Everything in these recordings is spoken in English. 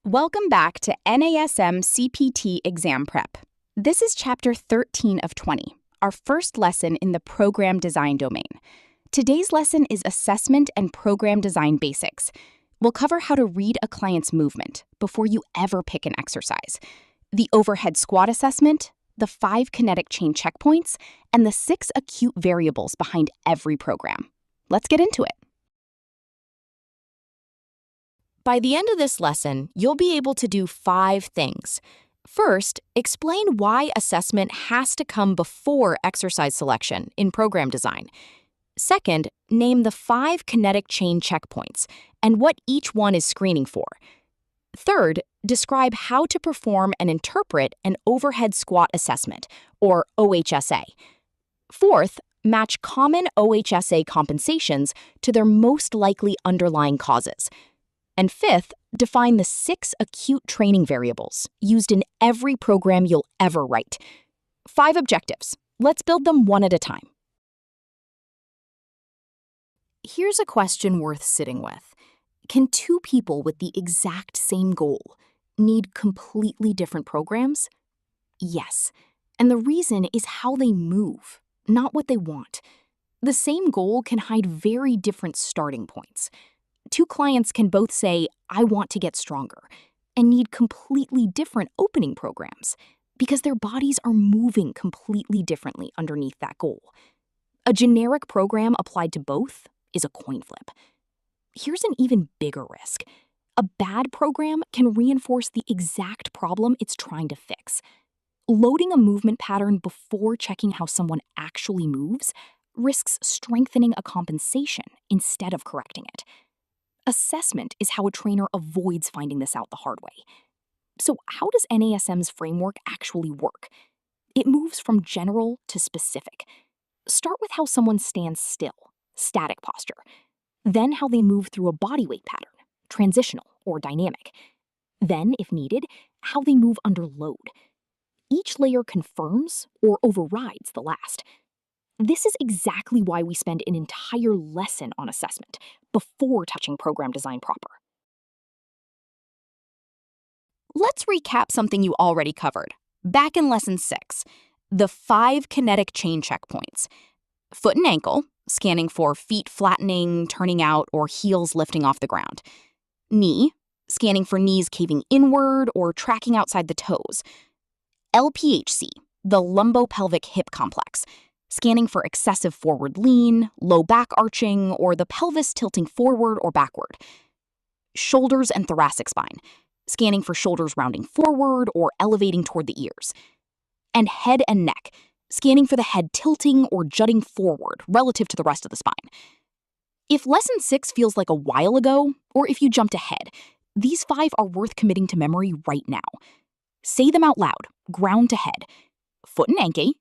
Welcome back to NASM CPT exam prep. This is chapter 13 of 20, our first lesson in the program design domain. Today's lesson is assessment and program design basics. We'll cover how to read a client's movement before you ever pick an exercise, the overhead squat assessment, the 5 kinetic chain checkpoints, and the 6 acute variables behind every program. Let's get into it. By the end of this lesson, you'll be able to do 5 things. First, explain why assessment has to come before exercise selection in program design. Second, name the 5 kinetic chain checkpoints and what each one is screening for. Third, describe how to perform and interpret an overhead squat assessment, or OHSA. Fourth, match common OHSA compensations to their most likely underlying causes. And fifth, define the 6 acute training variables used in every program you'll ever write. 5 objectives. Let's build them one at a time. Here's a question worth sitting with. Can 2 people with the exact same goal need completely different programs? Yes. And the reason is how they move, not what they want. The same goal can hide very different starting points. 2 clients can both say, I want to get stronger, and need completely different opening programs because their bodies are moving completely differently underneath that goal. A generic program applied to both is a coin flip. Here's an even bigger risk. A bad program can reinforce the exact problem it's trying to fix. Loading a movement pattern before checking how someone actually moves risks strengthening a compensation instead of correcting it. Assessment is how a trainer avoids finding this out the hard way. So how does NASM's framework actually work? It moves from general to specific. Start with how someone stands still, static posture. Then how they move through a body weight pattern, transitional or dynamic. Then, if needed, how they move under load. Each layer confirms or overrides the last. This is exactly why we spend an entire lesson on assessment before touching program design proper. Let's recap something you already covered. Back in lesson 6, the 5 kinetic chain checkpoints. Foot and ankle, scanning for feet flattening, turning out, or heels lifting off the ground. Knee, scanning for knees caving inward or tracking outside the toes. LPHC, the lumbopelvic hip complex, scanning for excessive forward lean, low back arching, or the pelvis tilting forward or backward. Shoulders and thoracic spine, scanning for shoulders rounding forward or elevating toward the ears. And head and neck, scanning for the head tilting or jutting forward relative to the rest of the spine. If lesson 6 feels like a while ago, or if you jumped ahead, these 5 are worth committing to memory right now. Say them out loud, ground to head. Foot and ankle,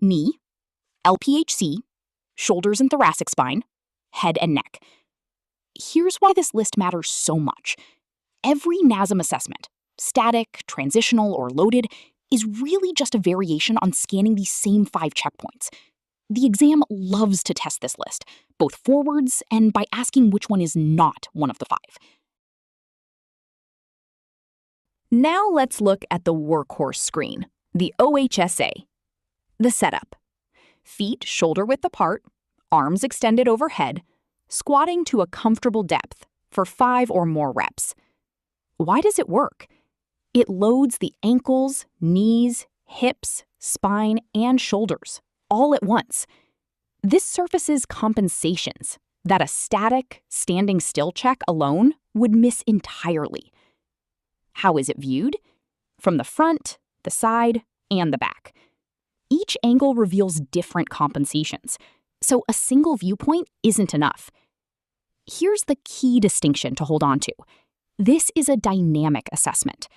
knee, LPHC, shoulders and thoracic spine, head and neck. Here's why this list matters so much. Every NASM assessment, static, transitional, or loaded, is really just a variation on scanning these same 5 checkpoints. The exam loves to test this list, both forwards and by asking which one is not one of the 5. Now let's look at the workhorse screen, the OHSA. The setup. Feet shoulder-width apart, arms extended overhead, squatting to a comfortable depth for 5 or more reps. Why does it work? It loads the ankles, knees, hips, spine, and shoulders all at once. This surfaces compensations that a static, standing still check alone would miss entirely. How is it viewed? From the front, the side, and the back. Each angle reveals different compensations, so a single viewpoint isn't enough. Here's the key distinction to hold on to. This is a dynamic assessment.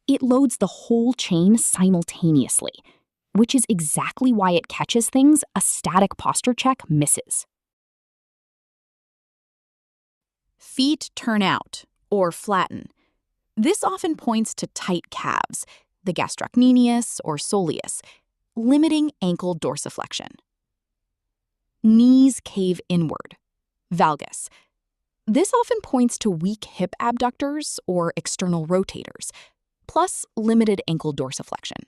It loads the whole chain simultaneously, which is exactly why it catches things a static posture check misses. Feet turn out, or flatten. This often points to tight calves, the gastrocnemius or soleus, limiting ankle dorsiflexion. Knees cave inward, valgus. This often points to weak hip abductors or external rotators, plus limited ankle dorsiflexion.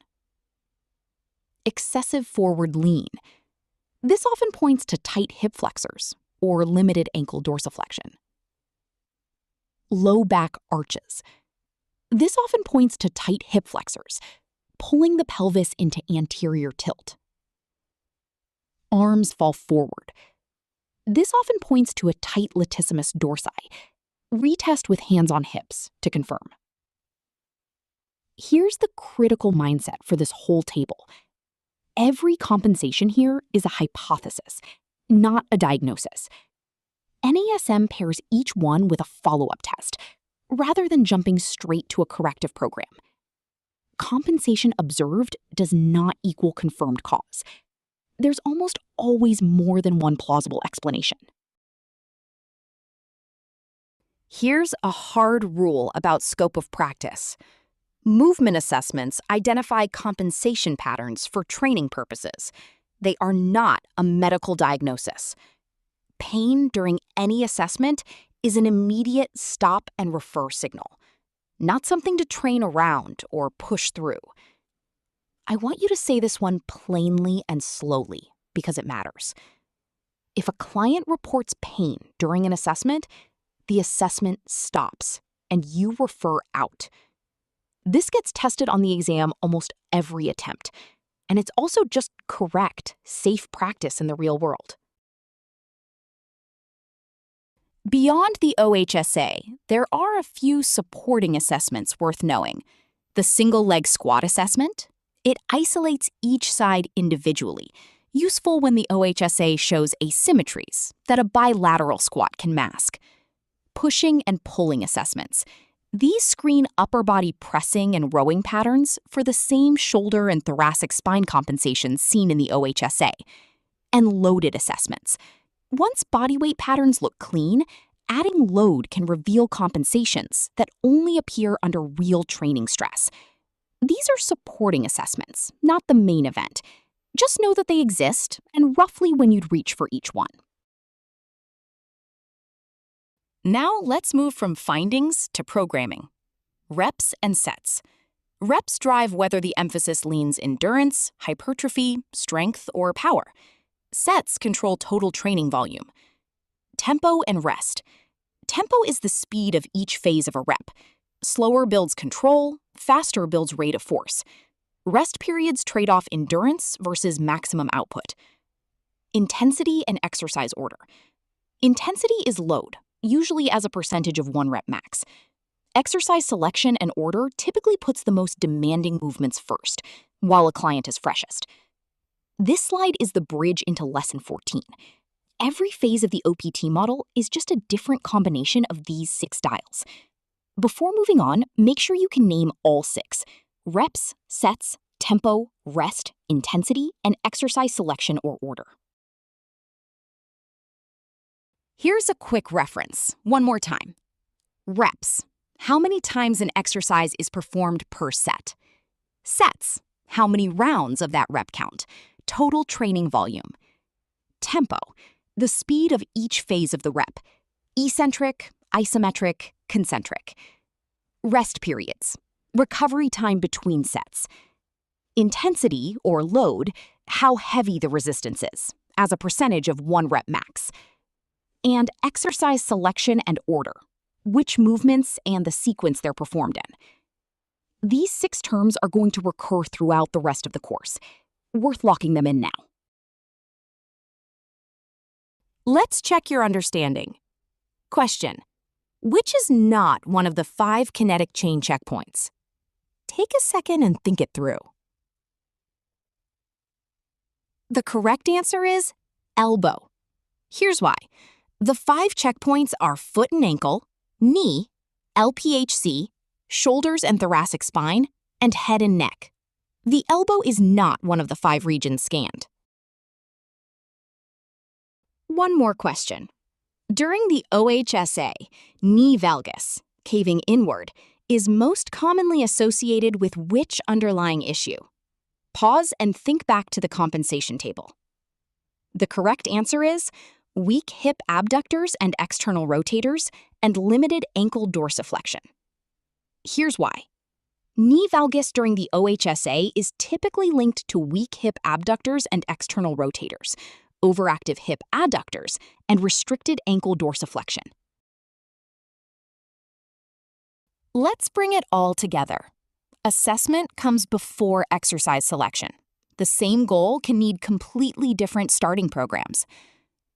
Excessive forward lean. This often points to tight hip flexors or limited ankle dorsiflexion. Low back arches. This often points to tight hip flexors, pulling the pelvis into anterior tilt. Arms fall forward. This often points to a tight latissimus dorsi. Retest with hands on hips to confirm. Here's the critical mindset for this whole table. Every compensation here is a hypothesis, not a diagnosis. NASM pairs each one with a follow-up test, rather than jumping straight to a corrective program. Compensation observed does not equal confirmed cause. There's almost always more than one plausible explanation. Here's a hard rule about scope of practice. Movement assessments identify compensation patterns for training purposes. They are not a medical diagnosis. Pain during any assessment is an immediate stop and refer signal, not something to train around or push through. I want you to say this one plainly and slowly because it matters. If a client reports pain during an assessment, the assessment stops and you refer out. This gets tested on the exam almost every attempt, and it's also just correct, safe practice in the real world. Beyond the OHSA, there are a few supporting assessments worth knowing. The single leg squat assessment. It isolates each side individually, useful when the OHSA shows asymmetries that a bilateral squat can mask. Pushing and pulling assessments. These screen upper body pressing and rowing patterns for the same shoulder and thoracic spine compensations seen in the OHSA. And loaded assessments. Once body weight patterns look clean, adding load can reveal compensations that only appear under real training stress. These are supporting assessments, not the main event. Just know that they exist and roughly when you'd reach for each one. Now let's move from findings to programming. Reps and sets. Reps drive whether the emphasis leans endurance, hypertrophy, strength, or power. Sets control total training volume. Tempo and rest. Tempo is the speed of each phase of a rep. Slower builds control, faster builds rate of force. Rest periods trade off endurance versus maximum output. Intensity and exercise order. Intensity is load, usually as a percentage of 1 rep max. Exercise selection and order typically puts the most demanding movements first, while a client is freshest. This slide is the bridge into lesson 14. Every phase of the OPT model is just a different combination of these 6 styles. Before moving on, make sure you can name all 6: reps, sets, tempo, rest, intensity, and exercise selection or order. Here's a quick reference, one more time. Reps. How many times an exercise is performed per set? Sets. How many rounds of that rep count? Total training volume. Tempo. The speed of each phase of the rep. Eccentric, isometric, concentric. Rest periods. Recovery time between sets. Intensity, or load, how heavy the resistance is, as a percentage of 1 rep max. And exercise selection and order, which movements and the sequence they're performed in. These 6 terms are going to recur throughout the rest of the course. Worth locking them in now. Let's check your understanding. Question: which is not one of the 5 kinetic chain checkpoints? Take a second and think it through. The correct answer is elbow. Here's why. The 5 checkpoints are foot and ankle, knee, LPHC, shoulders and thoracic spine, and head and neck. The elbow is not one of the 5 regions scanned. One more question. During the OHSA, knee valgus, caving inward, is most commonly associated with which underlying issue? Pause and think back to the compensation table. The correct answer is weak hip abductors and external rotators, and limited ankle dorsiflexion. Here's why. Knee valgus during the OHSA is typically linked to weak hip abductors and external rotators, overactive hip adductors, and restricted ankle dorsiflexion. Let's bring it all together. Assessment comes before exercise selection. The same goal can need completely different starting programs.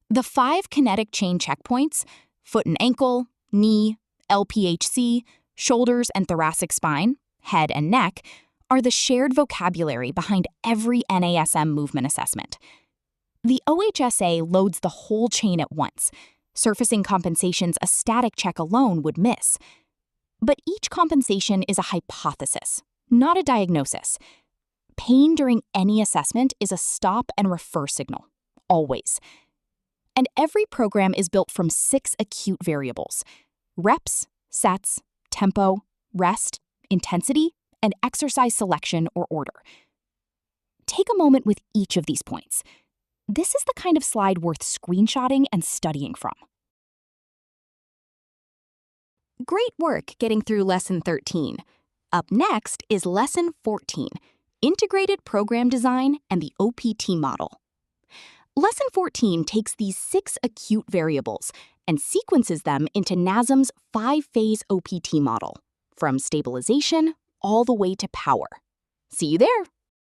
The 5 kinetic chain checkpoints, foot and ankle, knee, LPHC, shoulders and thoracic spine, head and neck, are the shared vocabulary behind every NASM movement assessment. The OHSA loads the whole chain at once, surfacing compensations a static check alone would miss. But each compensation is a hypothesis, not a diagnosis. Pain during any assessment is a stop and refer signal, always. And every program is built from 6 acute variables: reps, sets, tempo, rest, intensity, and exercise selection or order. Take a moment with each of these points. This is the kind of slide worth screenshotting and studying from. Great work getting through Lesson 13. Up next is Lesson 14, Integrated Program Design and the OPT Model. Lesson 14 takes these 6 acute variables and sequences them into NASM's 5-phase OPT model, from stabilization all the way to power. See you there!